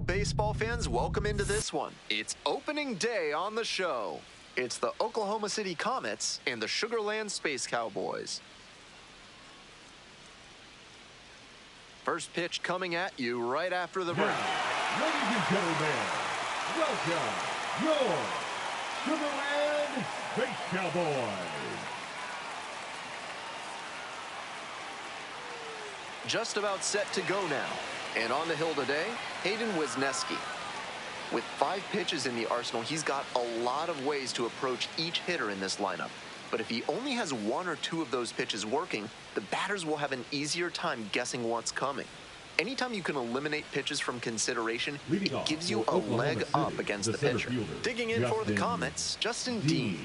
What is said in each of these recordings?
baseball fans, welcome into this one. It's opening day on the show. It's the Oklahoma City Comets and the Sugar Land Space Cowboys. First pitch coming at you right after the break. Now, ladies and gentlemen, welcome your Sugar Land Space Cowboys. Just about set to go now. And on the hill today, Hayden Wisniewski. With 5 pitches in the arsenal, he's got a lot of ways to approach each hitter in this lineup. But if he only has 1 or 2 of those pitches working, the batters will have an easier time guessing what's coming. Anytime you can eliminate pitches from consideration, it gives you a leg up against the pitcher. Digging in for the Comets, Justin Dean.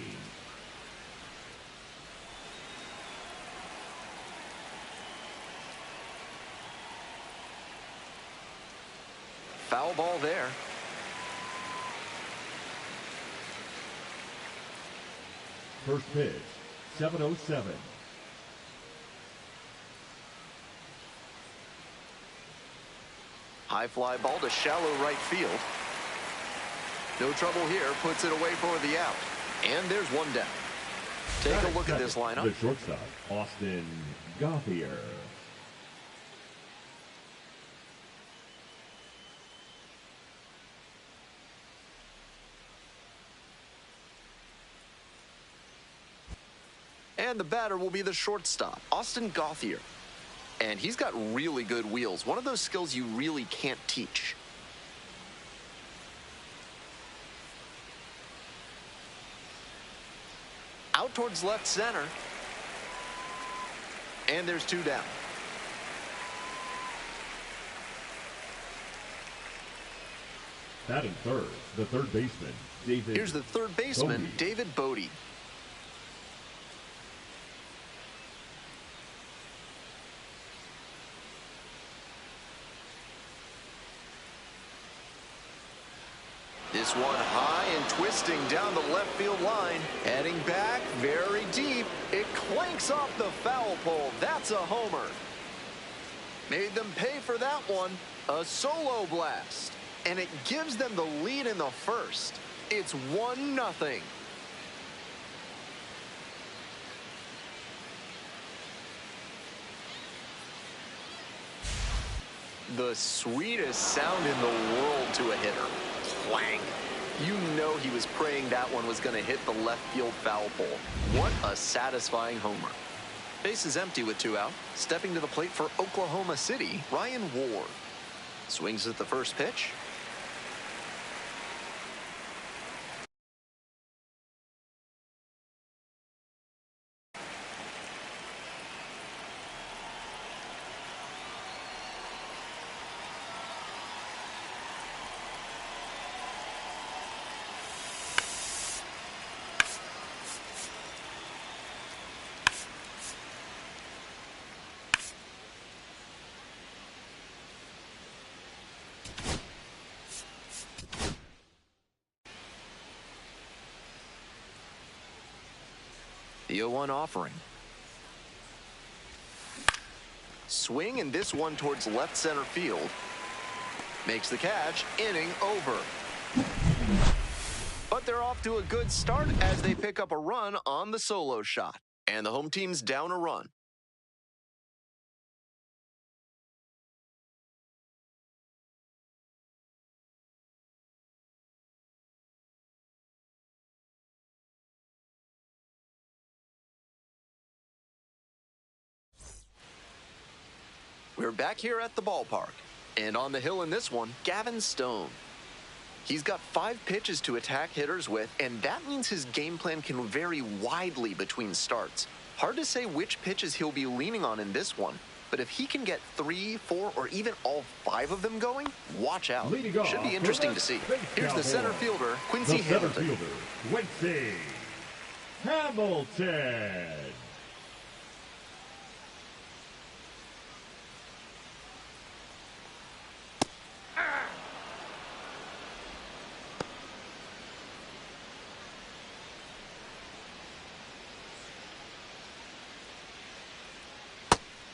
Foul ball there. First pitch, 7:07. High fly ball to shallow right field. No trouble here, puts it away for the out. And there's one down. Take a look at this lineup. The shortstop, Austin Gauthier. And the batter will be the shortstop, Austin Gauthier. And he's got really good wheels, one of those skills you really can't teach. Out towards left center. And there's 2 down. Batting third, the third baseman, David. Here's the third baseman, Bodie. David Bodie. This one high and twisting down the left field line. Heading back very deep. It clanks off the foul pole. That's a homer. Made them pay for that one. A solo blast. And it gives them the lead in the first. It's 1-0. The sweetest sound in the world to a hitter. Clang. You know he was praying that one was going to hit the left field foul pole. What a satisfying homer. Base is empty with 2 out. Stepping to the plate for Oklahoma City, Ryan Ward. Swings at the first pitch. The 0-1 offering. Swing, and this one towards left center field. Makes the catch, inning over. But they're off to a good start as they pick up a run on the solo shot. And the home team's down a run. We're back here at the ballpark. And on the hill in this one, Gavin Stone. He's got 5 pitches to attack hitters with, and that means his game plan can vary widely between starts. Hard to say which pitches he'll be leaning on in this one, but if he can get 3, 4, or even all 5 of them going, watch out. Should be interesting to see. Here's the center fielder, Quincy Hamilton. Quincy Hamilton.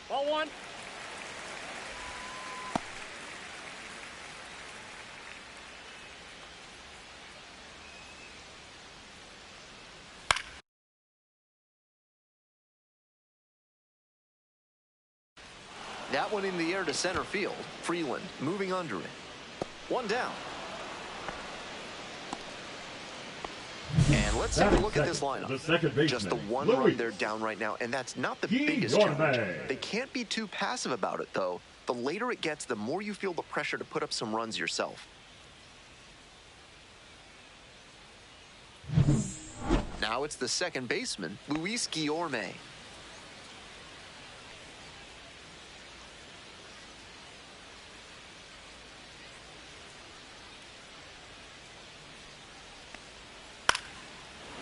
Ball 1. That one in the air to center field. Freeland moving under it. One down. And let's take a look at this lineup. The second baseman, just the one run they're down right now, and that's not the biggest challenge. They can't be too passive about it, though. The later it gets, the more you feel the pressure to put up some runs yourself. Now it's the second baseman, Luis Guillorme.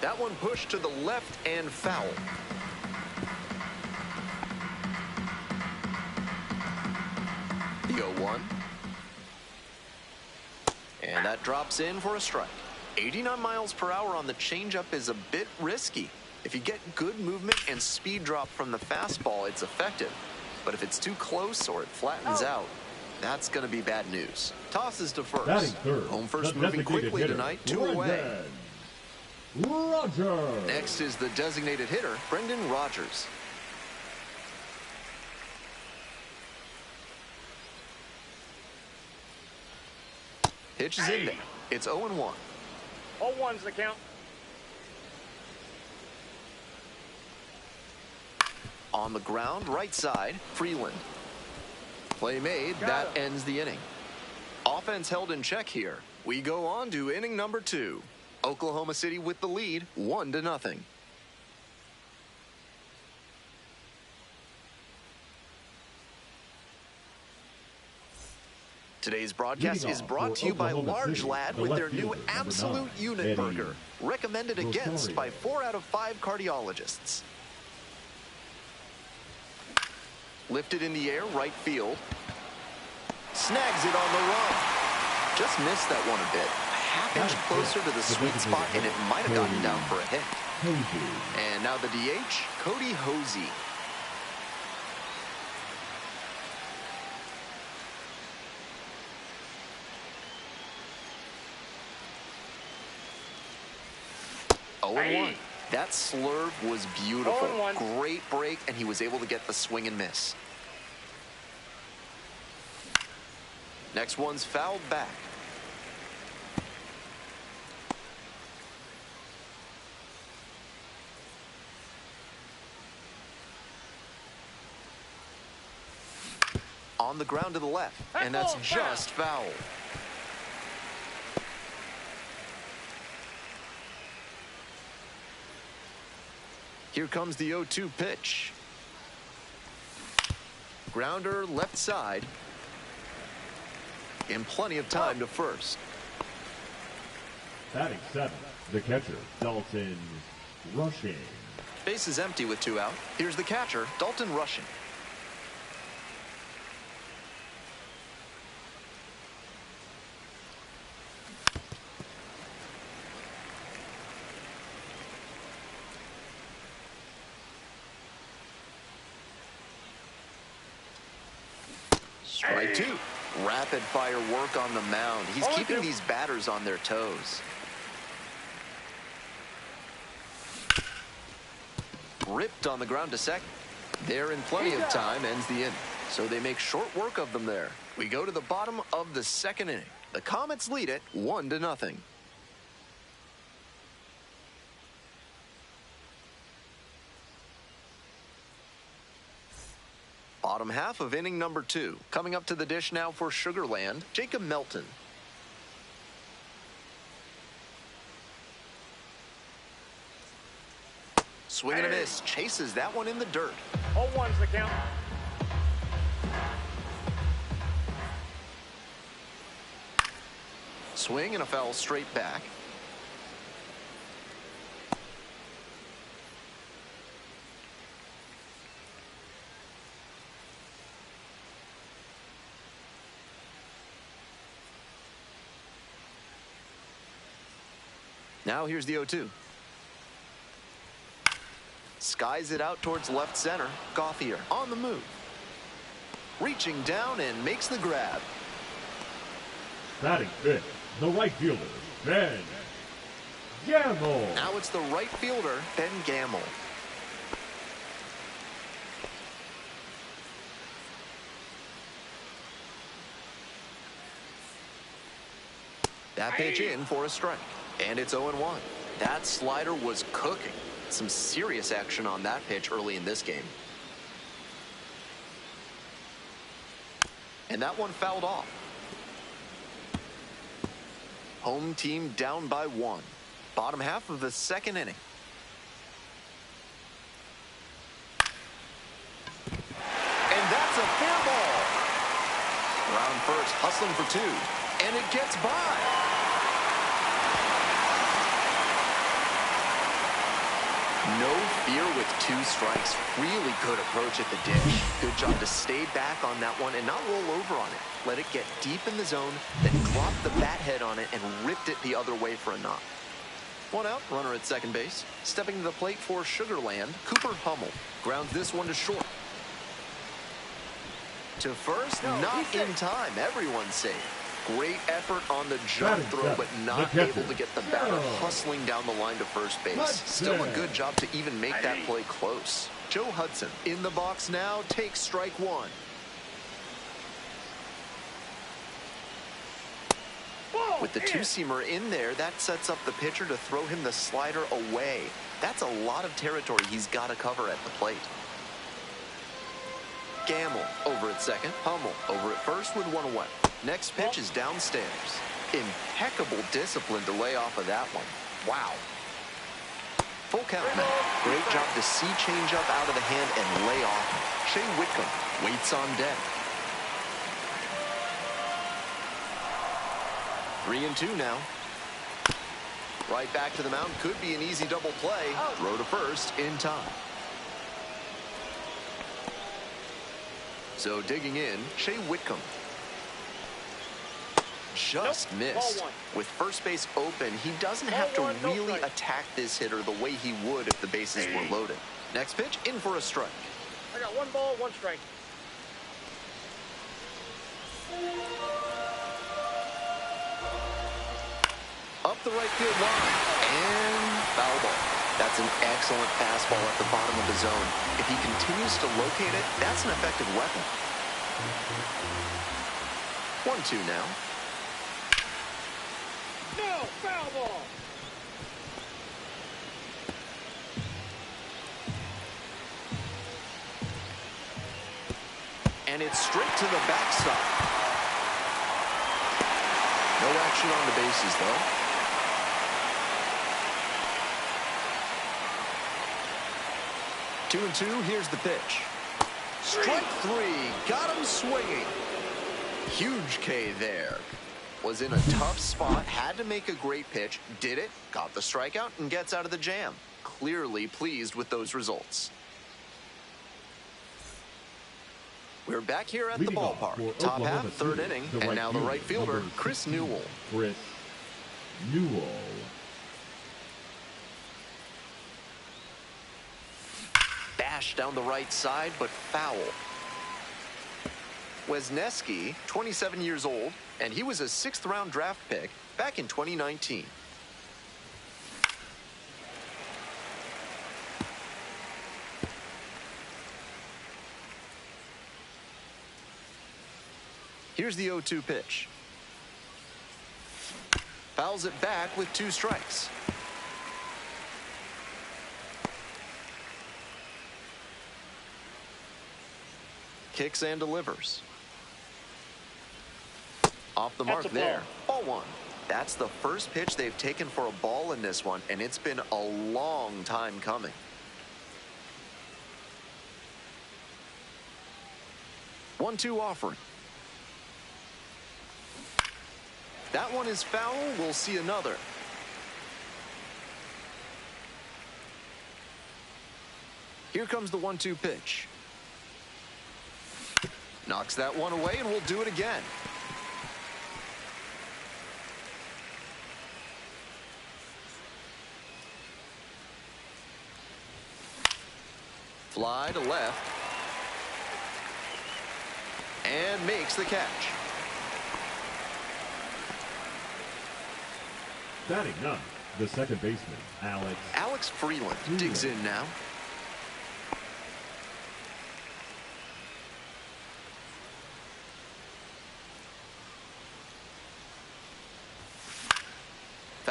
That one pushed to the left and foul. The 0-1. And that drops in for a strike. 89 miles per hour on the changeup is a bit risky. If you get good movement and speed drop from the fastball, it's effective. But if it's too close or it flattens out, that's going to be bad news. Tosses to first. Home first moving quickly tonight, 2 away. Rogers. Next is the designated hitter, Brendan Rodgers. Pitch is in there. It's 0-1. 0-1's the count. On the ground, right side, Freeland. Play made, that ends the inning. Offense held in check here. We go on to inning number 2. Oklahoma City with the lead, 1-0. Today's broadcast is brought to you by Large Lad with their new Absolute Unit Burger, recommended against by 4 out of 5 cardiologists. Lifted in the air, right field. Snags it on the run. Just missed that one a bit. Half-inch closer to the sweet spot, and it might have gotten down for a hit. And now the DH, Cody Hosey. That slurve was beautiful. Great break, and he was able to get the swing and miss. Next one's fouled back. On the ground to the left, and that's just foul. Here comes the 0-2 pitch. Grounder left side. And plenty of time to first. Batting 7th, the catcher, Dalton Rushing. Base is empty with 2 out. Here's the catcher, Dalton Rushing. Strike 2. Rapid fire work on the mound. He's keeping these batters on their toes. Ripped on the ground to second. They're in plenty of time, ends the inning. So they make short work of them there. We go to the bottom of the second inning. The Comets lead it 1-0. Bottom half of inning number 2. Coming up to the dish now for Sugar Land, Jacob Melton. Swing and a miss. Chases that one in the dirt. 0-1's the count. Swing and a foul straight back. Now here's the 0-2. Skies it out towards left center. Gauthier on the move. Reaching down and makes the grab. Batting 5th, the right fielder, Ben Gamble. Now it's the right fielder, Ben Gamble. That pitch in for a strike. And it's 0-1. That slider was cooking. Some serious action on that pitch early in this game. And that one fouled off. Home team down by 1. Bottom half of the second inning. And that's a fair ball. Round first, hustling for 2. And it gets by. No fear with 2 strikes. Really good approach at the dish. Good job to stay back on that one and not roll over on it. Let it get deep in the zone, then drop the bat head on it and ripped it the other way for a knock. 1 out, runner at second base. Stepping to the plate for Sugarland, Cooper Hummel. Grounds this one to short. To first, not in time. Everyone's safe. Great effort on the jump throw, but not able to get the batter hustling down the line to first base. Still a good job to even make that play close. Joe Hudson in the box now, takes strike 1. With the 2-seamer in there, that sets up the pitcher to throw him the slider away. That's a lot of territory he's got to cover at the plate. Gamble over at second. Hummel over at first with 1 away. Next pitch is downstairs. Impeccable discipline to lay off of that one. Wow. Full count now. Great job to see changeup out of the hand and lay off. Shea Whitcomb waits on deck. 3-2 now. Right back to the mound. Could be an easy double play. Throw to first in time. So digging in, Shea Whitcomb. Just missed. With first base open, he doesn't have to really attack this hitter the way he would if the bases were loaded. Next pitch, in for a strike. I got 1 ball, 1 strike. Up the right field line, and foul ball. That's an excellent fastball at the bottom of the zone. If he continues to locate it, that's an effective weapon. 1-2 now. No, foul ball. And it's straight to the backstop. No action on the bases, though. 2-2, here's the pitch. Strike 3, got him swinging. Huge K there. Was in a tough spot, had to make a great pitch, did it, got the strikeout, and gets out of the jam. Clearly pleased with those results. We're back here at the ballpark. Top half, third inning, and now the right fielder, Chris Newell. Chris Newell. Bash down the right side, but foul. Wisniewski, 27 years old, and he was a 6th-round draft pick back in 2019. Here's the 0-2 pitch. Fouls it back with 2 strikes. Kicks and delivers. Off the mark there. Ball 1. That's the first pitch they've taken for a ball in this one, and it's been a long time coming. One-two offering. That one is foul. We'll see another. Here comes the 1-2 pitch. Knocks that one away, and we'll do it again. Fly to left. And makes the catch. Batting up, the second baseman, Alex Freeland digs in now.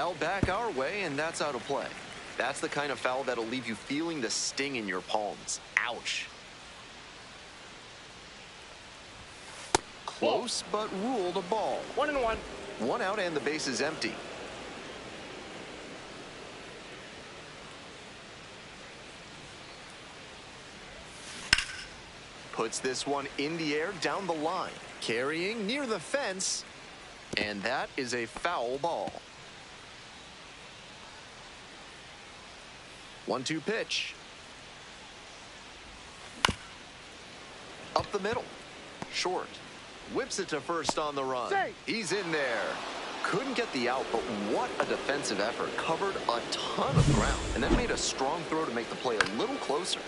Foul back our way, and that's out of play. That's the kind of foul that'll leave you feeling the sting in your palms. Ouch. Close, but ruled a ball. 1-1. 1 out and the base is empty. Puts this one in the air down the line. Carrying near the fence. And that is a foul ball. 1-2 pitch. Up the middle. Short. Whips it to first on the run. Safe. He's in there. Couldn't get the out, but what a defensive effort. Covered a ton of ground and then made a strong throw to make the play a little closer.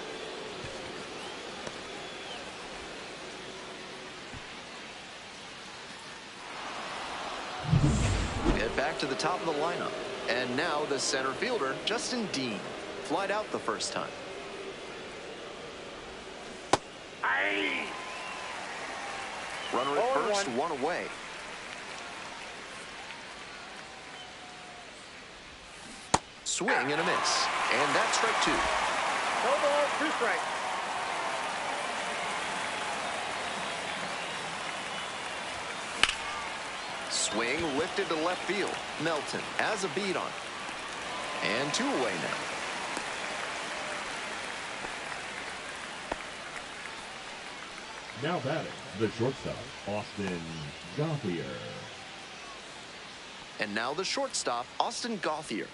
Get back to the top of the lineup. And now the center fielder, Justin Dean, flied out the first time. Aye. Runner at first, 1 away. Swing and a miss. And that's strike 2. No ball, 2 strikes. Swing lifted to left field. Melton has a beat on it. And 2 away now. Now batting, the shortstop, Austin Gauthier. And now the shortstop, Austin Gauthier.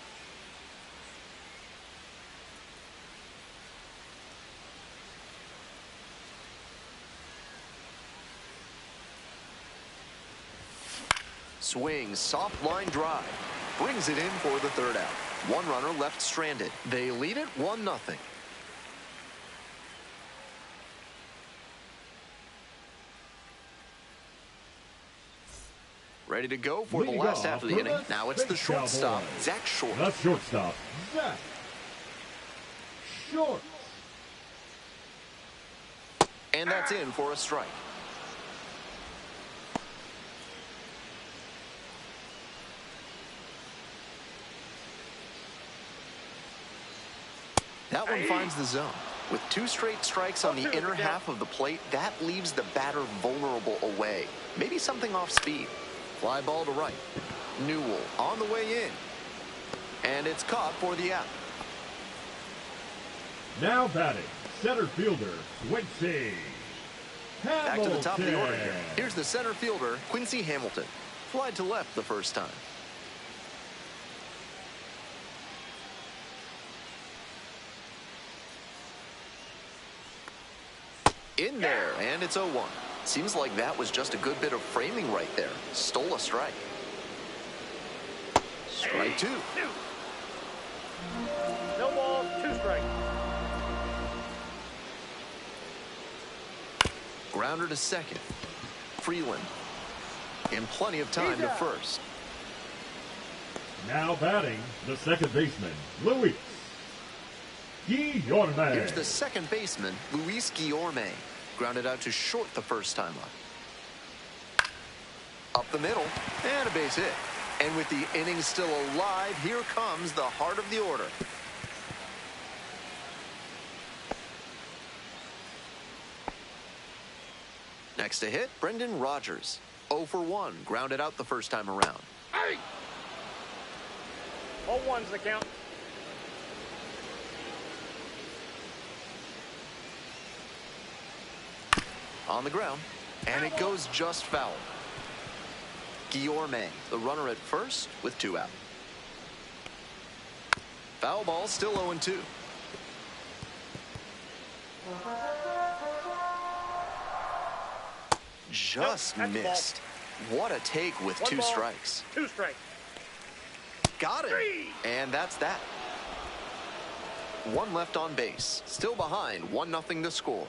Swing, soft line drive. Brings it in for the 3rd out. 1 runner left stranded. They lead it 1-0. Ready to go for the last half of the inning. Now it's the shortstop, Zach Short. The shortstop, Zach Short. And that's in for a strike. That one finds the zone. With 2 straight strikes on the inner half of the plate, that leaves the batter vulnerable away. Maybe something off speed. Fly ball to right. Newell on the way in. And it's caught for the out. Now batting, center fielder, Quincy Hamilton. Back to the top of the order here. Here's the center fielder, Quincy Hamilton. Flied to left the first time. In there, and it's 0-1. Seems like that was just a good bit of framing right there. Stole a strike. Strike 2. No ball, 2 strikes. Grounder to second. Freeland. In plenty of time to first. Now batting, the second baseman, Luis Guillorme. Here's the second baseman, Luis Guillorme. Grounded out to short the first time up. Up the middle, and a base hit. And with the inning still alive, here comes the heart of the order. Next to hit, Brendan Rodgers. 0 for 1, grounded out the first time around. Hey! 0-1's the count. On the ground, and it goes just foul. Guillorme, the runner at first with 2 out. Foul ball, still 0-2. Just missed. What a take with 2 strikes. 2 strikes. Got it. And that's that. 1 left on base. Still behind, 1-0 to score.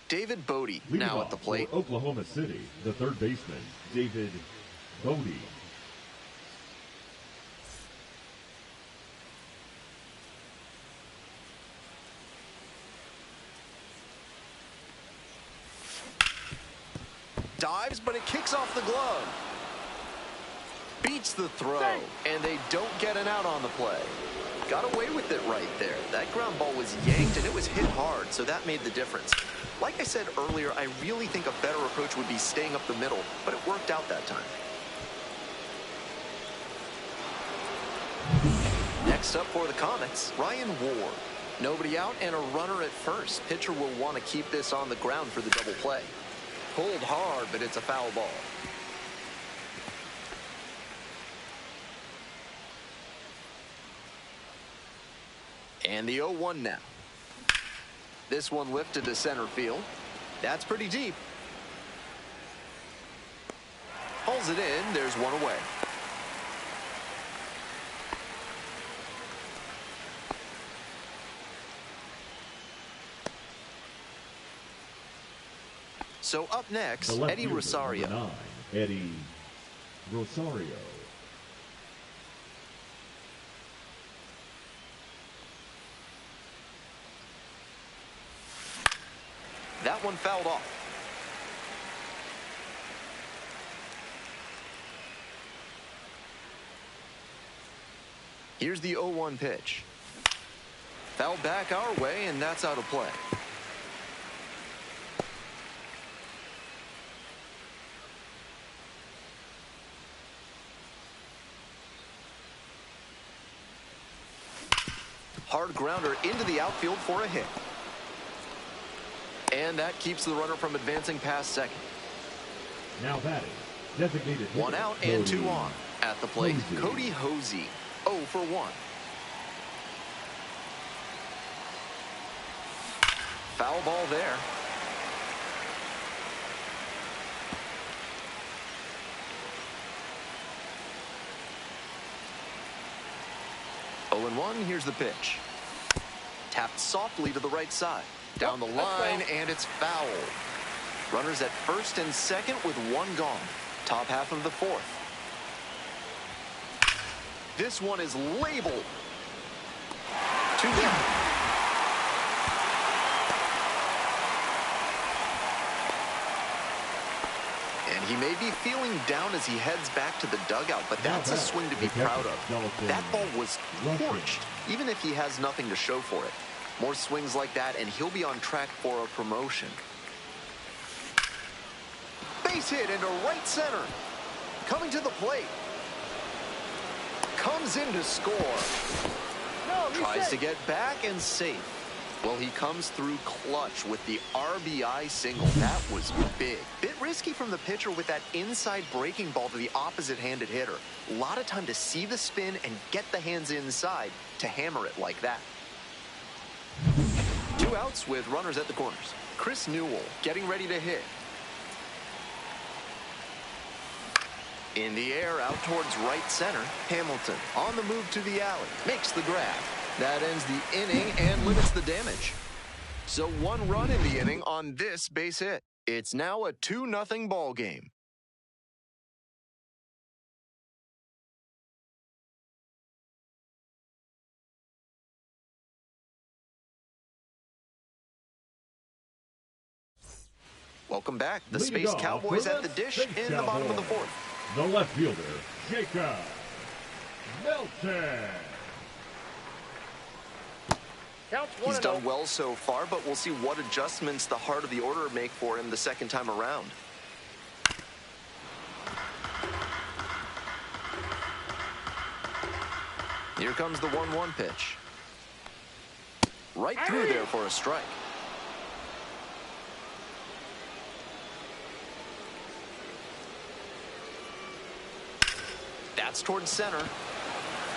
David Bodie now at the plate. For Oklahoma City, the third baseman, David Bodie. dives, but it kicks off the glove. Beats the throw, and they don't get an out on the play. Got away with it right there. That ground ball was yanked, and it was hit hard, so that made the difference. Like I said earlier, I really think a better approach would be staying up the middle, but it worked out that time. Next up for the Comets, Ryan Ward. Nobody out and a runner at first. Pitcher will want to keep this on the ground for the double play. Pulled hard, but it's a foul ball. And the 0-1 now. This one lifted to center field. That's pretty deep. Pulls it in. There's one away. So up next, Eddie Rosario. 9, Eddie Rosario. That one fouled off. Here's the 0-1 pitch. Fouled back our way, and that's out of play. Hard grounder into the outfield for a hit. And that keeps the runner from advancing past second. Now batting, designated hitter, one out and 2 on. At the plate, Cody Hosey, 0 for 1. Foul ball there. Oh and 1, here's the pitch. Tapped softly to the right side. Down the line, and it's foul. Runners at first and second with 1 gone. Top half of the 4th. This one is labeled. 2 down. And he may be feeling down as he heads back to the dugout, but that's a swing to be proud of. That ball was torched, even if he has nothing to show for it. More swings like that, and he'll be on track for a promotion. Base hit into right center. Coming to the plate. Comes in to score. Tries to get back and safe. Well, he comes through clutch with the RBI single. That was big. Bit risky from the pitcher with that inside breaking ball to the opposite-handed hitter. A lot of time to see the spin and get the hands inside to hammer it like that. 2 outs with runners at the corners. Chris Newell getting ready to hit. In the air, out towards right center. Hamilton on the move to the alley. Makes the grab. That ends the inning and limits the damage. So 1 run in the inning on this base hit. It's now a 2-0 ball game. Welcome back. The Space Cowboys at the dish in the bottom of the 4th. The left fielder, Jacob Milton. He's done well so far, but we'll see what adjustments the heart of the order make for him the second time around. Here comes the 1-1 pitch. Right through there for a strike. That's towards center.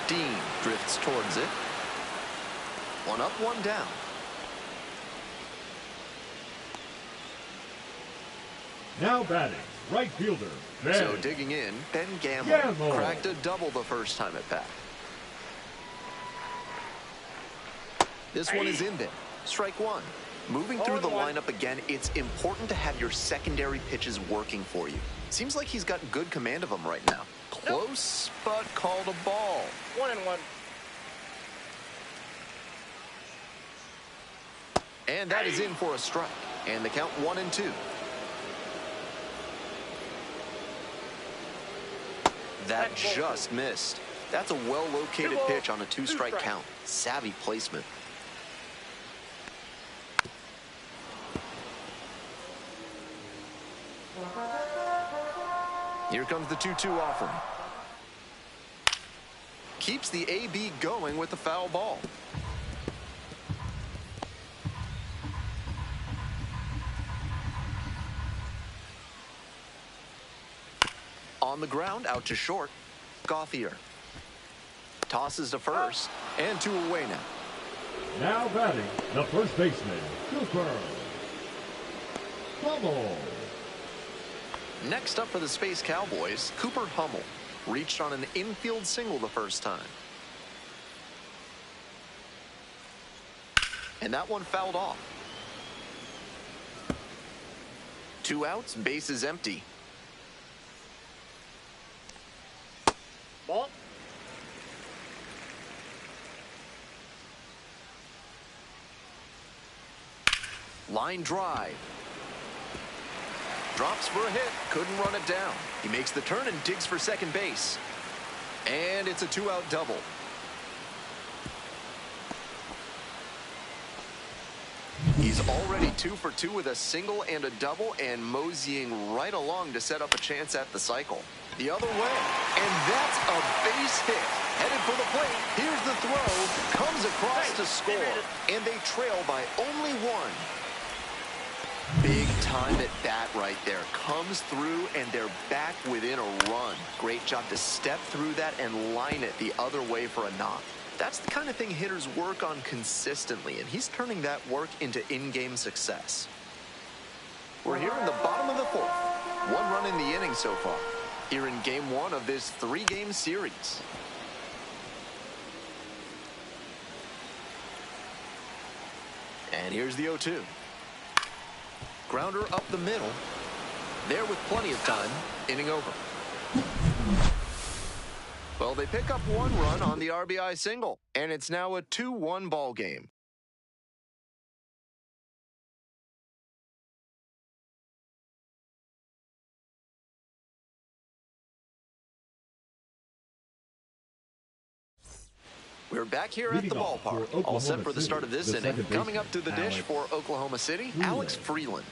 Dean drifts towards it. 1 up, 1 down. Now batting, right fielder, Ben. So digging in, Ben Gamble cracked a double the first time at bat. This one is in there. Strike 1. Moving through the lineup again, it's important to have your secondary pitches working for you. Seems like he's got good command of them right now. Close, but called a ball. 1-1. And that is in for a strike. And the count 1-2. That just missed. That's a well-located pitch on a two-strike count. Savvy placement. Here comes the 2-2 offering. Keeps the AB going with the foul ball. On the ground, out to short. Gauthier tosses to first, and 2 away now. Now batting, the first baseman, Cooper Hummel. Next up for the Space Cowboys, Cooper Hummel reached on an infield single the first time. And that one fouled off. 2 outs, bases empty. Ball. Line drive. Drops for a hit. Couldn't run it down. He makes the turn and digs for second base. And it's a 2-out double. He's already 2 for 2 with a single and a double, and moseying right along to set up a chance at the cycle. The other way, and that's a base hit. Headed for the plate. Here's the throw. Comes across to score, and they trail by only 1. Big time at bat right there. Comes through, and they're back within a run. Great job to step through that and line it the other way for a knock. That's the kind of thing hitters work on consistently, and he's turning that work into in-game success. We're here in the bottom of the 4th. 1 run in the inning so far. Here in game 1 of this 3-game series. And here's the 0-2. Grounder up the middle. There with plenty of time. Inning over. Well, they pick up 1 run on the RBI single, and it's now a 2-1 ball game. We're back here at the ballpark, all set for the start of this inning. Coming up to the dish for Oklahoma City, Alex Freeland.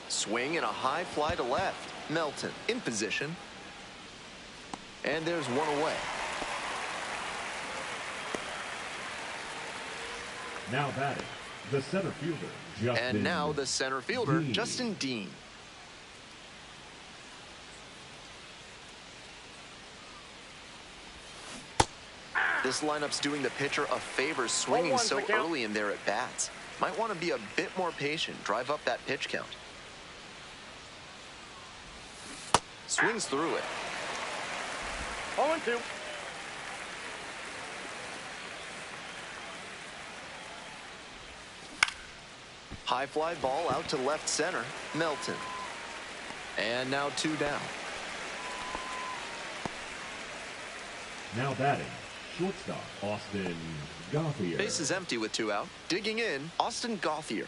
Swing and a high fly to left. Melton in position. And there's 1 away. Now batting, the center fielder, Justin. And now the center fielder, Justin Dean. This lineup's doing the pitcher a favor swinging so early in their at-bats. Might want to be a bit more patient, drive up that pitch count. Swings through it. 0-2. High fly ball out to left center. Melton. And now 2 down. Now batting, shortstop, Austin Gauthier. Base is empty with 2 out. Digging in, Austin Gauthier.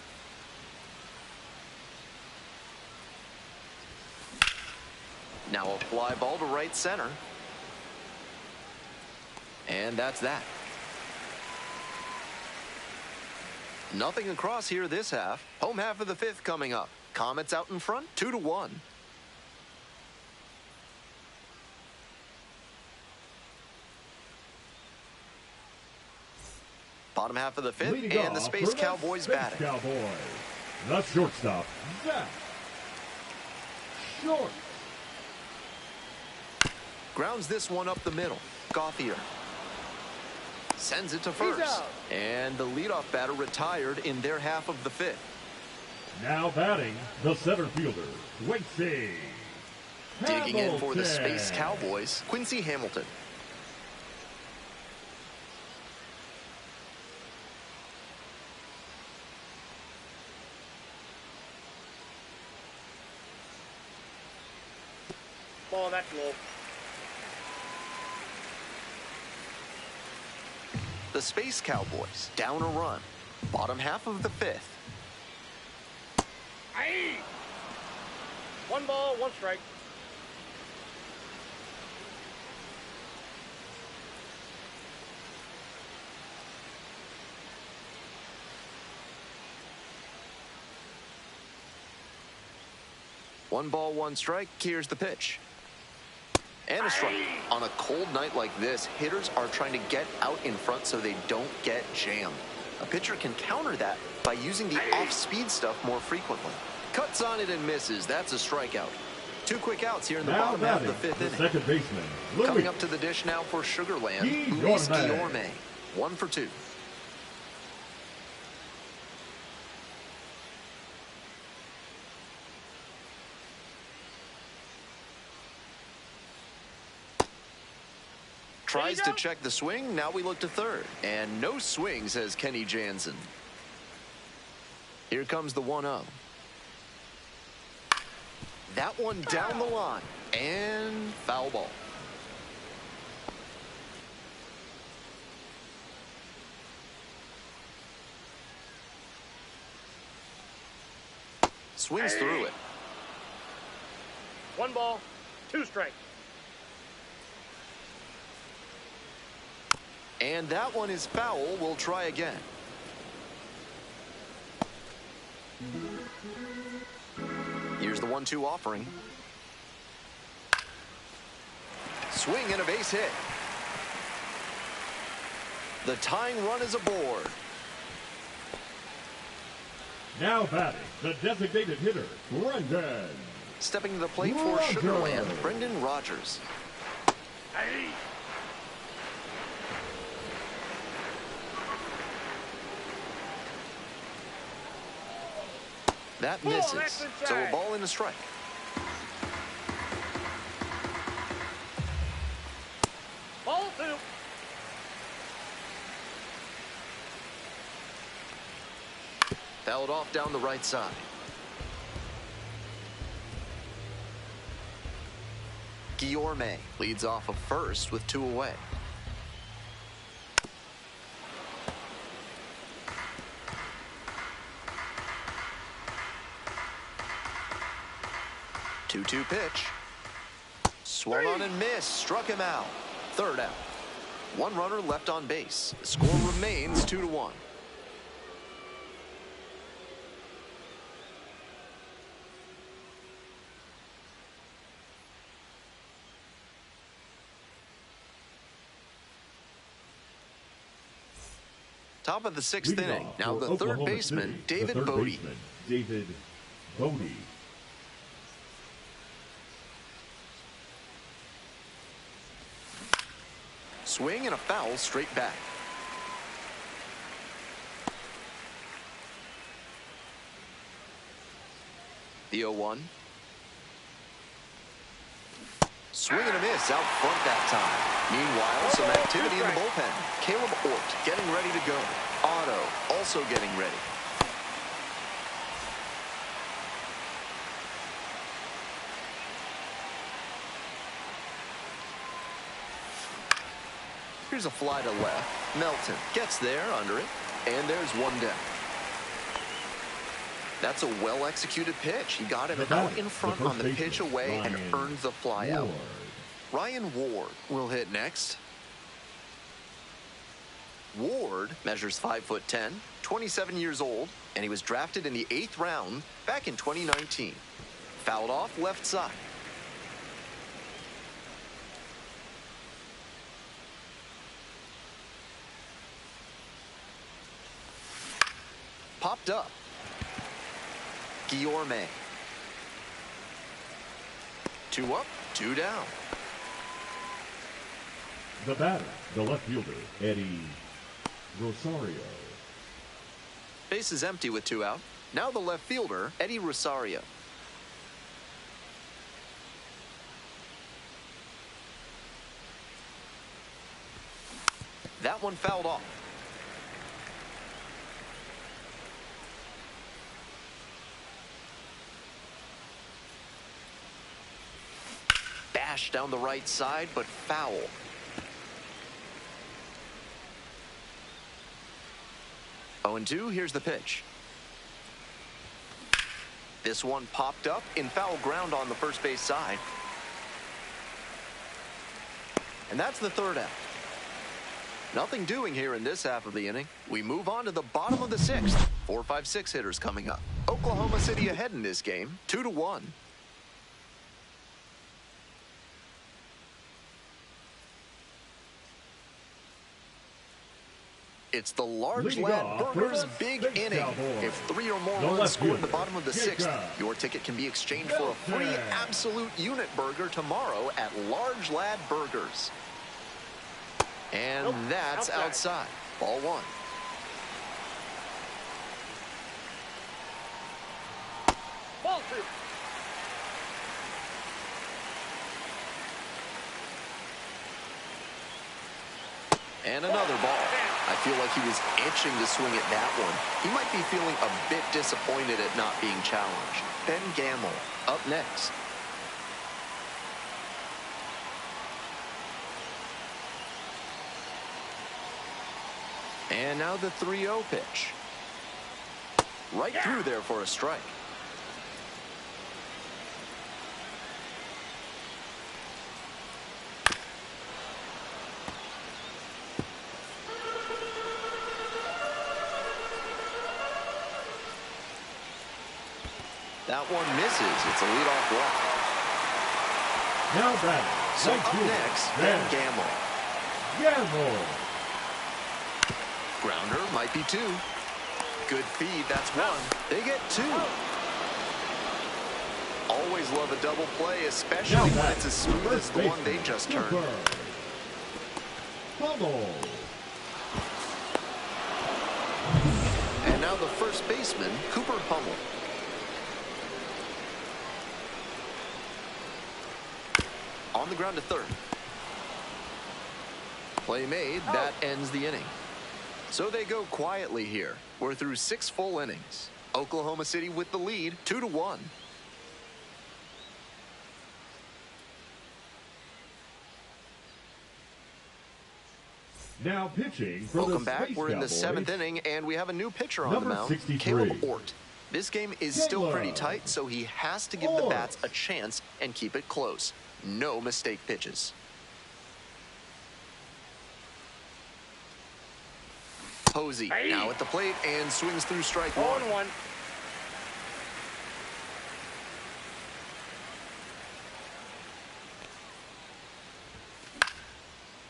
Now a fly ball to right center. And that's that. Nothing across here this half. Home half of the 5th coming up. Comets out in front, 2-1. Bottom half of the 5th, Leading and the Space Cowboys batting. Cowboys, the shortstop, Zach Short. Grounds this one up the middle. Gauthier sends it to first. And the leadoff batter retired in their half of the 5th. Now batting, the center fielder, Quincy Digging in for the Hamilton. Space Cowboys, Quincy Hamilton. Ball, that's low. The Space Cowboys down a run. Bottom half of the 5th. Aye. 1 ball, 1 strike. One ball, one strike. Here's the pitch. And a strike. On a cold night like this, hitters are trying to get out in front so they don't get jammed. A pitcher can counter that by using the off-speed stuff more frequently. Cuts on it and misses. That's a strikeout. 2 quick outs here in the bottom half of the 5th inning. Second baseman, Coming up to the dish now for Sugarland, Luis Guillorme. 1 for 2. Tries to check the swing. Now we look to third. And no swing, says Kenny Jansen. Here comes the 1-0. That one down the line. And foul ball. Swings through it. 1 ball, 2 strikes. And that one is foul. We'll try again. Here's the 1-2 offering. Swing and a base hit. The tying run is aboard. Now batting, the designated hitter, Brendan. Stepping to the plate for Sugarland, Brendan Rodgers. That misses, so a ball and a strike. Ball 2. Fouled off down the right side. Guillorme leads off of first with 2 away. Two-two pitch. Swung on and missed. Struck him out. Third out. 1 runner left on base. The score remains 2-1. Top of the 6th inning. Now the third baseman, David Bodie. David Bodie. Swing and a foul straight back. The 0-1. Swing and a miss out front that time. Meanwhile, some activity in the bullpen. Caleb Ort getting ready to go. Otto also getting ready. Here's a fly to left. Melton gets there under it, and there's 1 down. That's a well-executed pitch. He got him out in front on the pitch away and earned the fly out. Ryan Ward will hit next. Ward measures 5'10", 27 years old, and he was drafted in the 8th round back in 2019. Fouled off left side. Popped up. Guillorme. 2 up, 2 down. The batter, the left fielder, Eddie Rosario. Base is empty with 2 out. Now the left fielder, Eddie Rosario. That one fouled off. Down the right side, but foul. Oh, and 2, here's the pitch. This one popped up in foul ground on the first base side. And that's the 3rd out. Nothing doing here in this half of the inning. We move on to the bottom of the 6th. 4, 5, 6 hitters coming up. Oklahoma City ahead in this game, 2-1. It's the Large Leading Lad off Burgers for the Big Space Inning. Cowboys. If 3 or more The runs left score in the fielder, bottom of the Jacob. 6th, your ticket can be exchanged for a free Milton. absolute unit burger tomorrow at Large Lad Burgers. And Nope, that's outside. Ball 1. Ball 2. And another ball. I feel like he was itching to swing at that one. He might be feeling a bit disappointed at not being challenged. Ben Gamble up next. And now the 3-0 pitch. Right through there for a strike. That one misses. It's a leadoff walk. Now batting. So up next, Ben Gamble. Gamble. Grounder might be 2. Good feed, that's 1. They get 2. Always love a double play, especially when it's as smooth as the one they just turned. Hummel. And now the first baseman, Cooper Hummel. On the ground to third. Play made. That ends the inning. So they go quietly here. We're through 6 full innings. Oklahoma City with the lead, 2-1. Now pitching for Welcome the back. Space We're in the Cowboys. 7th inning, and we have a new pitcher on Number the mound, 63. Caleb Ort. This game is still pretty Caleb. tight, so he has to give the bats a chance and keep it close. No mistake pitches. Posey now at the plate and swings through strike 1. 0-1.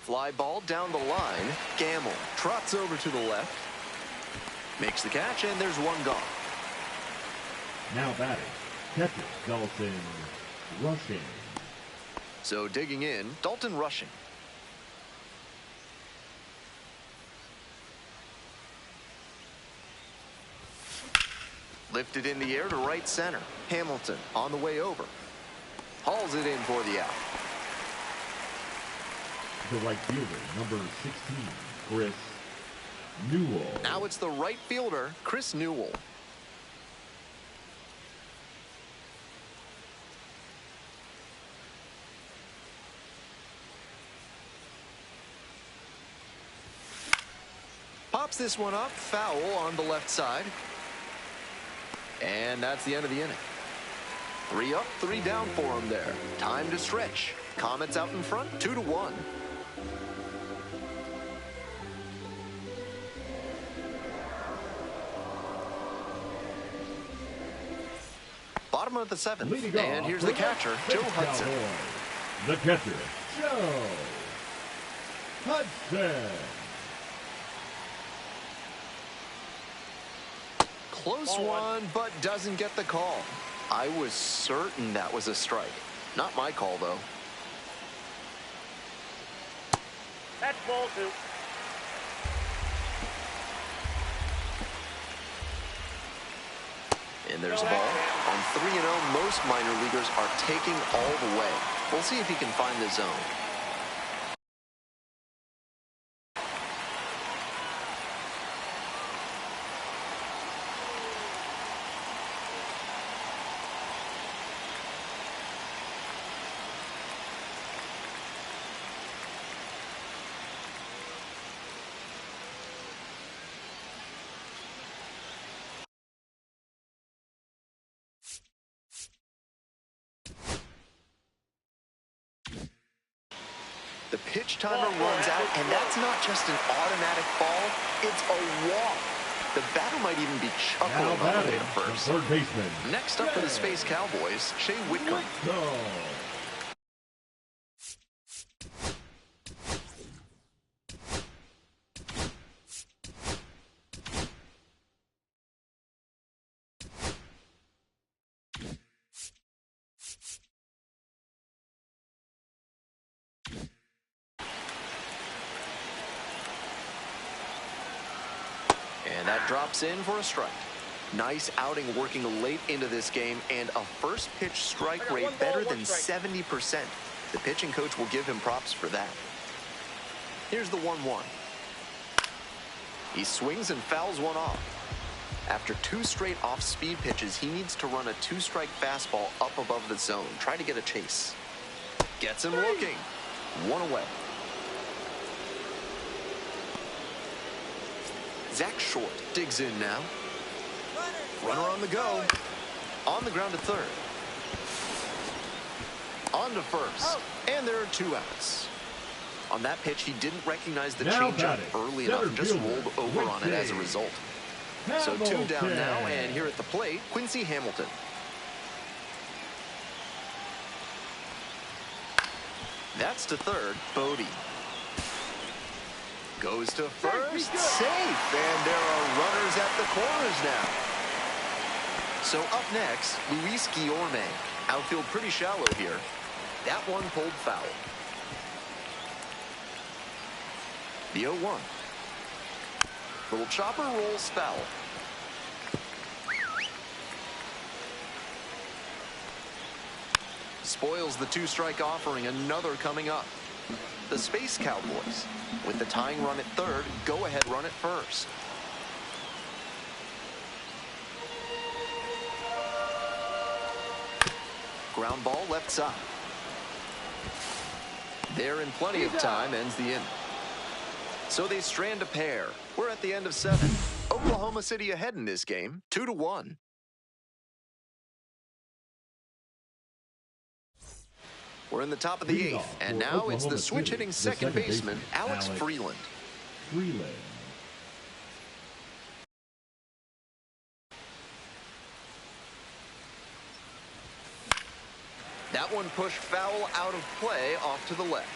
Fly ball down the line. Gamble trots over to the left. Makes the catch, and there's 1 gone. Now batting. Catcher Dalton Rushing. So digging in, Dalton Rushing. Lifted in the air to right center. Hamilton on the way over. Hauls it in for the out. The right fielder, number 16, Chris Newell. Now it's the right fielder, Chris Newell. Pops this one up, foul on the left side. And that's the end of the inning. 3 up, 3 down for him there. Time to stretch. Comets out in front, 2-1. Bottom of the 7th, Leading and off here's for the catcher, Space Joe Hudson. Cowboys. The catcher, Joe Hudson. Close Ball 1. one, but doesn't get the call. I was certain that was a strike. Not my call, though. That's ball 2. And there's a ball. On 3-0, most minor leaguers are taking all the way. We'll see if he can find the zone. The pitch timer runs out, and that's not just an automatic ball, it's a walk. The batter might even be chuckling Now on the batting, way to the first. third baseman. Next up for the Space Cowboys, Shea Whitcomb. And that drops in for a strike. Nice outing working late into this game, and a first pitch strike rate better than 70%. The pitching coach will give him props for that. Here's the 1-1. He swings and fouls one off. After 2 straight off-speed pitches, he needs to run a 2-strike fastball up above the zone. Try to get a chase. Gets him looking. 1 away. Zach Short digs in now. Runner on the go. On the ground to third. On to first. And there are 2 outs. On that pitch, he didn't recognize the changeup early enough and just rolled over on it as a result. So 2 down now, and here at the plate, Quincy Hamilton. That's to third, Bodie. Goes to first, safe, and there are runners at the corners now. So up next, Luis Guillorme. Outfield pretty shallow here. That one pulled foul. The 0-1. Little chopper rolls foul. Spoils the 2-strike offering, another coming up. The Space Cowboys, with the tying run at third, go ahead run at first. Ground ball left side. There in plenty of time, ends the inning. So they strand a pair. We're at the end of 7. Oklahoma City ahead in this game, 2-1. We're in the top of the 8th, and now it's the switch-hitting second baseman, Alex Freeland. That one pushed foul out of play off to the left.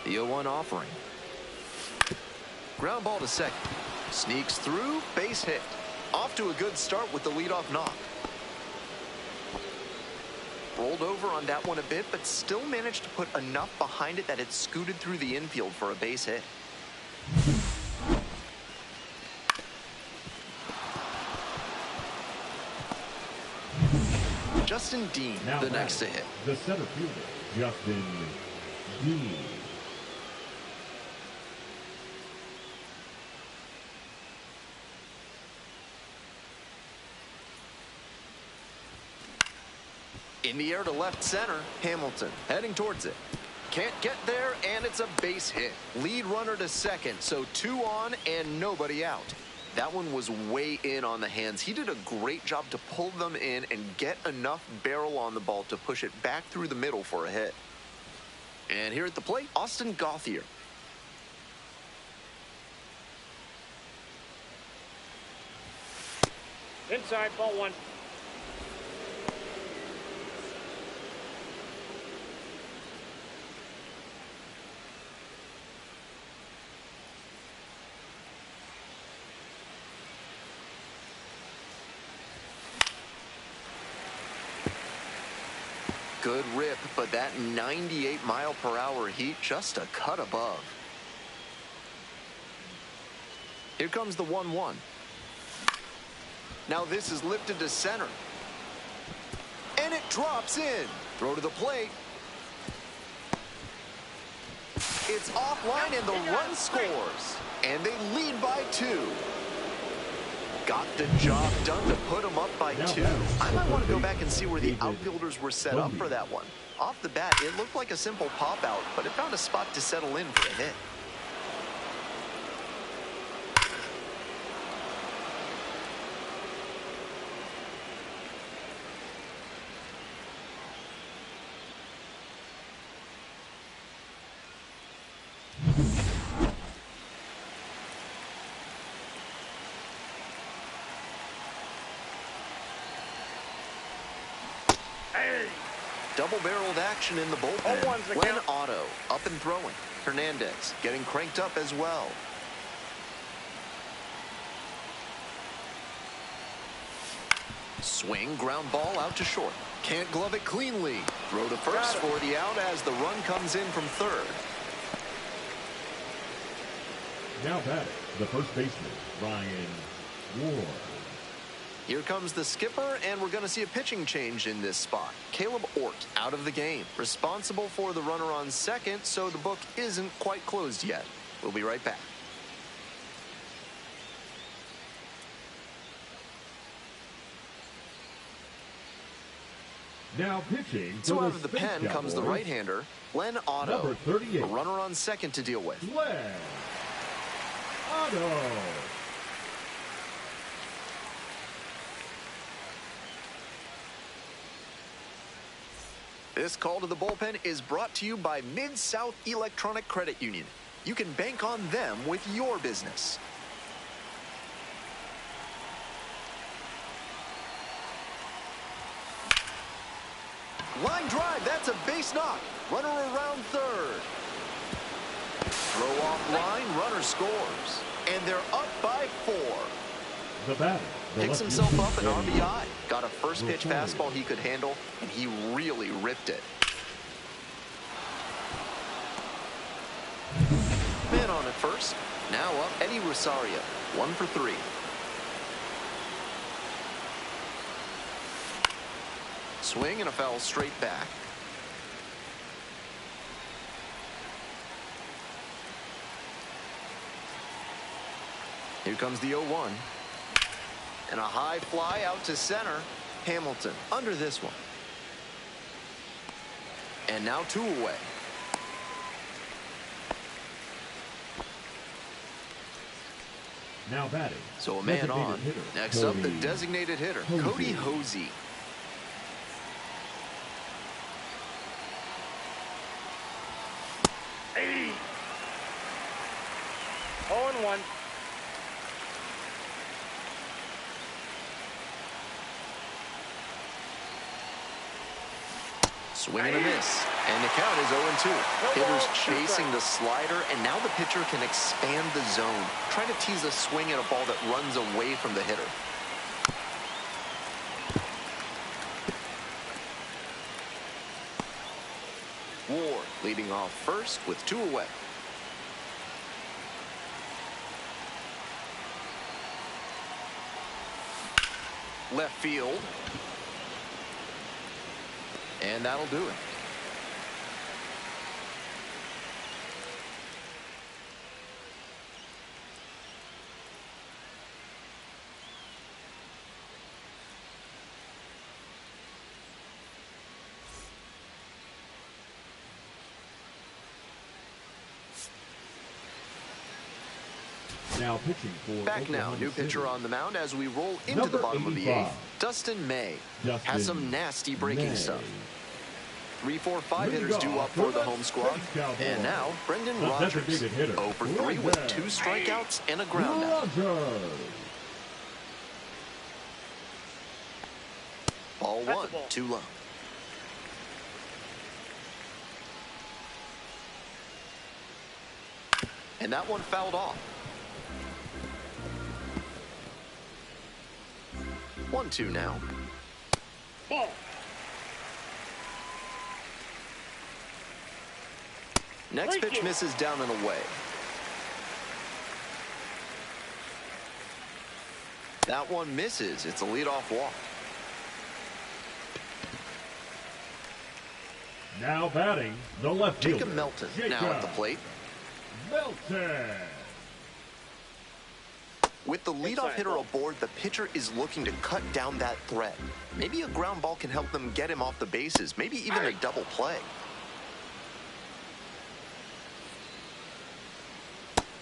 The 0-1 offering. Ground ball to second. Sneaks through, base hit. Off to a good start with the leadoff knock. Rolled over on that one a bit, but still managed to put enough behind it that it scooted through the infield for a base hit. Justin Dean, the next to hit. The center fielder, Justin Dean. In the air to left center, Hamilton heading towards it. Can't get there, and it's a base hit. Lead runner to second, so 2 on and nobody out. That one was way in on the hands. He did a great job to pull them in and get enough barrel on the ball to push it back through the middle for a hit. And here at the plate, Austin Gauthier. Inside, ball 1. Good rip, but that 98-mile-per-hour heat just a cut above. Here comes the 1-1. Now this is lifted to center. And it drops in. Throw to the plate. It's offline and the run scores. And they lead by 2. Got the job done to put them up by 2. I might want to go back and see where the outfielders were set up for that one. Off the bat, it looked like a simple pop-out, but it found a spot to settle in for a hit. Double-barreled action in the bullpen. 0-1's the Glenn count. Otto up and throwing. Hernandez getting cranked up as well. Swing, ground ball out to short. Can't glove it cleanly. Throw to first for the out as the run comes in from third. Now batting, the first baseman, Ryan Ward. Here comes the skipper, and we're going to see a pitching change in this spot. Caleb Ort out of the game. Responsible for the runner on second, so the book isn't quite closed yet. We'll be right back. Now pitching. So out of the pen comes the right-hander, Glenn Otto. Number 38. A runner on second to deal with. Glenn Otto. This call to the bullpen is brought to you by Mid-South Electronic Credit Union. You can bank on them with your business. Line drive, that's a base knock. Runner around third. Throw off line, runner scores. And they're up by 4. The batter. Picks himself up an RBI. Got a first pitch fastball he could handle, and he really ripped it. Man on at first. Now up Eddie Rosario. 1 for 3. Swing and a foul straight back. Here comes the 0-1. And a high fly out to center. Hamilton under this one. And now 2 away. Now batting. So a man on. Hitter, Next up, the designated hitter, Cody Hosey. Hey. 0-1. Swing and a miss. And the count is 0-2. Hitters chasing the slider, and now the pitcher can expand the zone. Try to tease a swing at a ball that runs away from the hitter. Ward leading off first with 2 away. Left field. And that'll do it. Now pitching for Back now, Oklahoma new pitcher City. on the mound as we roll into Number the bottom of the 85. 8th. Dustin May Dustin has some nasty breaking May. stuff. 3, 4, 5 Leading hitters due off up for the the home squad. Cowboys. And now, Brendan The Rodgers. designated hitter, 0 for 3 with Rodgers. 2 strikeouts and a ground out. Rodgers. Ball That's 1, a ball. too low. And that one fouled off. 1-2 now. Ball. Next Break pitch it. misses down and away. That one misses. It's a leadoff walk. Now batting, the left fielder. Jacob Melton now at the plate. Melton. With the leadoff Inside hitter ball. aboard, the pitcher is looking to cut down that threat. Maybe a ground ball can help them get him off the bases. Maybe even a double play.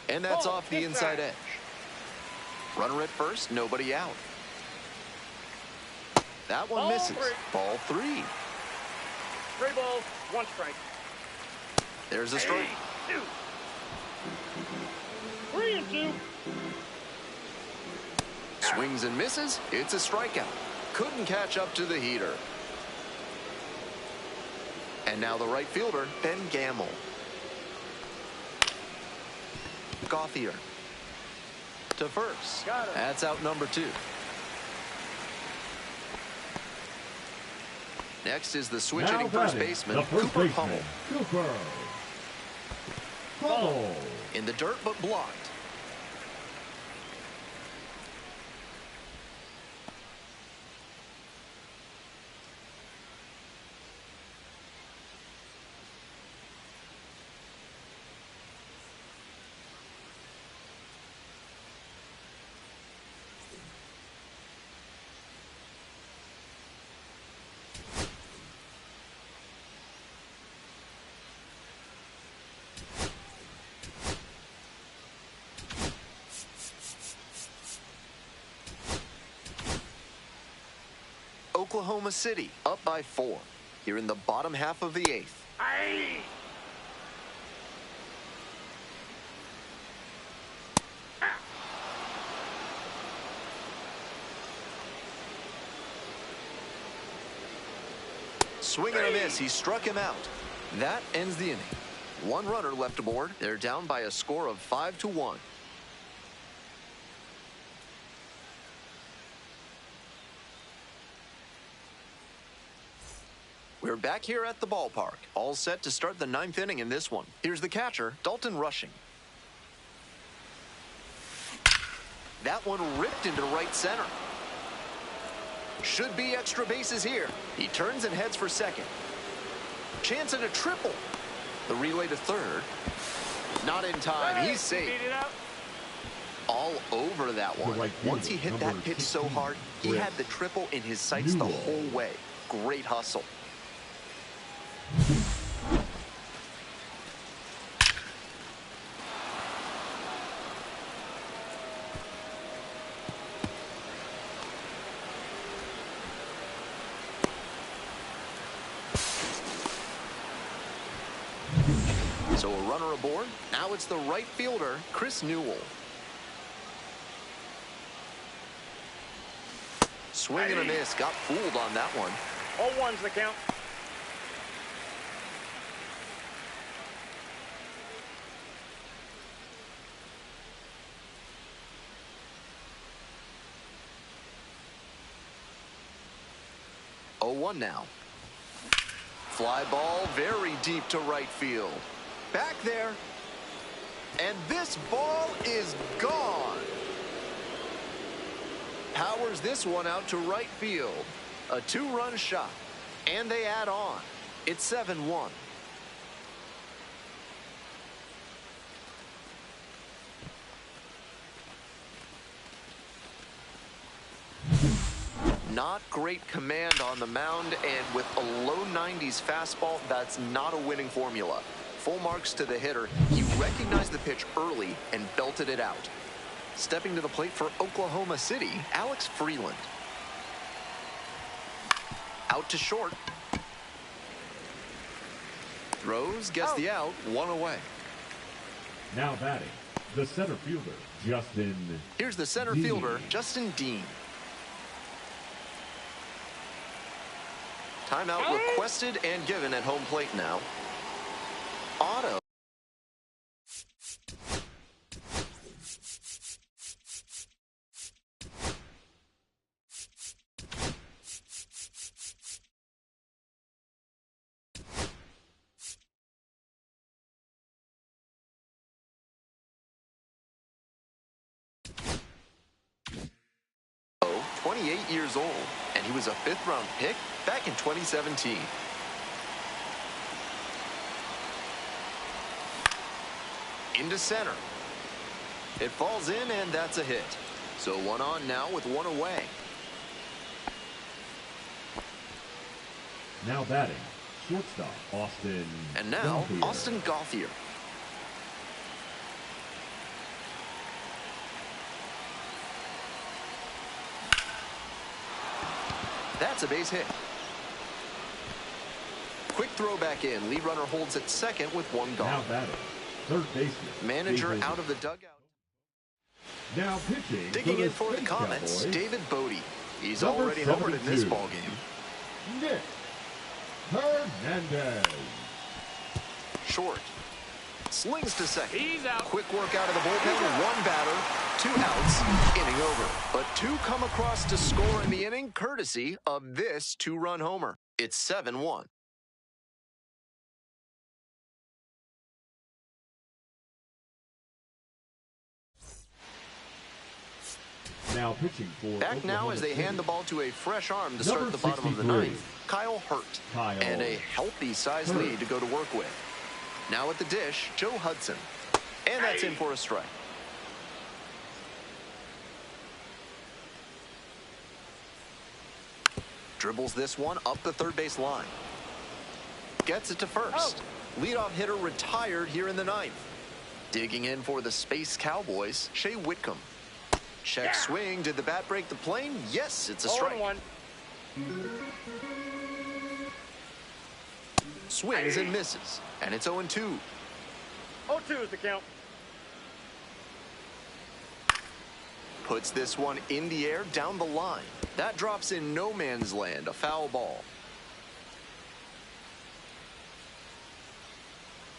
And that's Ball, off the inside. inside edge. Runner at first, nobody out. That one Ball misses. 3. Ball 3. 3 balls, 1 strike. There's a strike. 2. 3 and 2. Swings and misses. It's a strikeout. Couldn't catch up to the heater. And now the right fielder, Ben Gamble. Gauthier to first. That's out number 2. Next is the switch-hitting first baseman, Cooper Hummel. In the dirt, but blocked. Oklahoma City up by 4 here in the bottom half of the 8th. Aye. Swing and a miss. He struck him out. That ends the inning. 1 runner left aboard. They're down by a score of 5-1. We're back here at the ballpark, all set to start the 9th inning in this one. Here's the catcher, Dalton Rushing. That one ripped into right center. Should be extra bases here. He turns and heads for second. Chance at a triple. The relay to third. Not in time. He's safe. All over that one. Once he hit that pitch so hard, he had the triple in his sights the whole way. Great hustle. So a runner aboard. Now it's the right fielder, Chris Newell. Swing and a miss. Got fooled on that one. 0-1's the count. One now. Fly ball very deep to right field. Back there. And this ball is gone. Powers this one out to right field. A 2-run shot. And they add on. It's 7-1. Not great command on the mound, and with a low 90s fastball, that's not a winning formula. Full marks to the hitter. He recognized the pitch early and belted it out. Stepping to the plate for Oklahoma City, Alex Freeland. Out to short. Throws, gets the out, 1 away. Now batting, the center fielder, Justin. Here's the center fielder, Justin Dean. Timeout requested and given at home plate now. Otto. Oh, 28 years old, and he was a 5th-round pick back in 2017. Into center. It falls in, and that's a hit. So 1 on now with 1 away. Now batting, shortstop, Austin. And now, Gauthier. Austin Gauthier. That's a base hit. Quick throw back in. Lead runner holds at second with 1 gone. Now batting, third baseman. Manager David. out of the dugout. Now pitching. Digging in for the Space Comets, Cowboys, David Bodie. He's Number already homered in this 72. ballgame. Nick. Hernandez. Short. Slings to second. He's out. Quick work out of the bullpen. One batter, 2 outs, inning over. But 2 come across to score in the inning, courtesy of this 2-run homer. It's 7-1. Now pitching for Back now Oklahoma as they City. hand the ball to a fresh arm to Number start the bottom of the 63. 9th, Kyle Hurt. Kyle And a healthy size Hurt. lead to go to work with. Now at the dish, Joe Hudson. And that's in for a strike. Dribbles this one up the third base line. Gets it to first. Leadoff hitter retired here in the 9th. Digging in for the Space Cowboys, Shea Whitcomb. Check swing. Did the bat break the plane? Yes, it's a strike. 0-1. Swings and misses. And it's 0-2. 0-2 is the count. Puts this one in the air down the line. That drops in no man's land, a foul ball.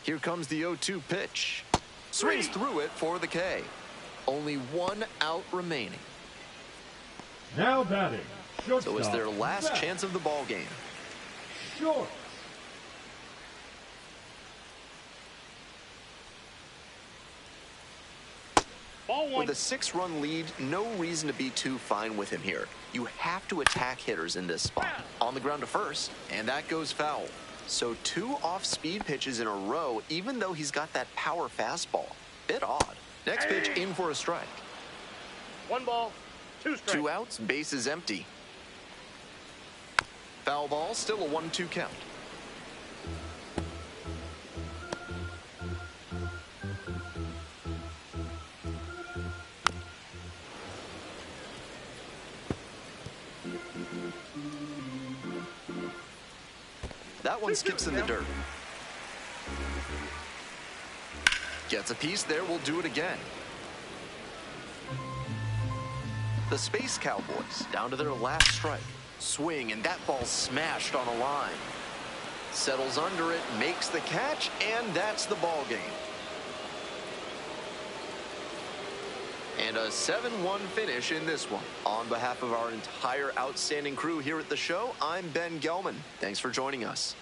Here comes the 0-2 pitch. Swings through it for the K. Only 1 out remaining. Now batting. Shortstop. So it's their last Matt chance of the ball game. Short. Ball 1. With a 6-run lead, no reason to be too fine with him here. You have to attack hitters in this spot. On the ground to first, and that goes foul. So 2 off-speed pitches in a row, even though he's got that power fastball. Bit odd. Next pitch in for a strike. 1 ball, 2 strikes. 2 outs, base is empty. Foul ball, still a 1-2 count. That one skips in the dirt. Gets a piece there, we'll do it again. The Space Cowboys down to their last strike. Swing, and that ball smashed on a line. Settles under it, makes the catch, and that's the ball game. And a 7-1 finish in this one. On behalf of our entire outstanding crew here at the show, I'm Ben Gelman. Thanks for joining us.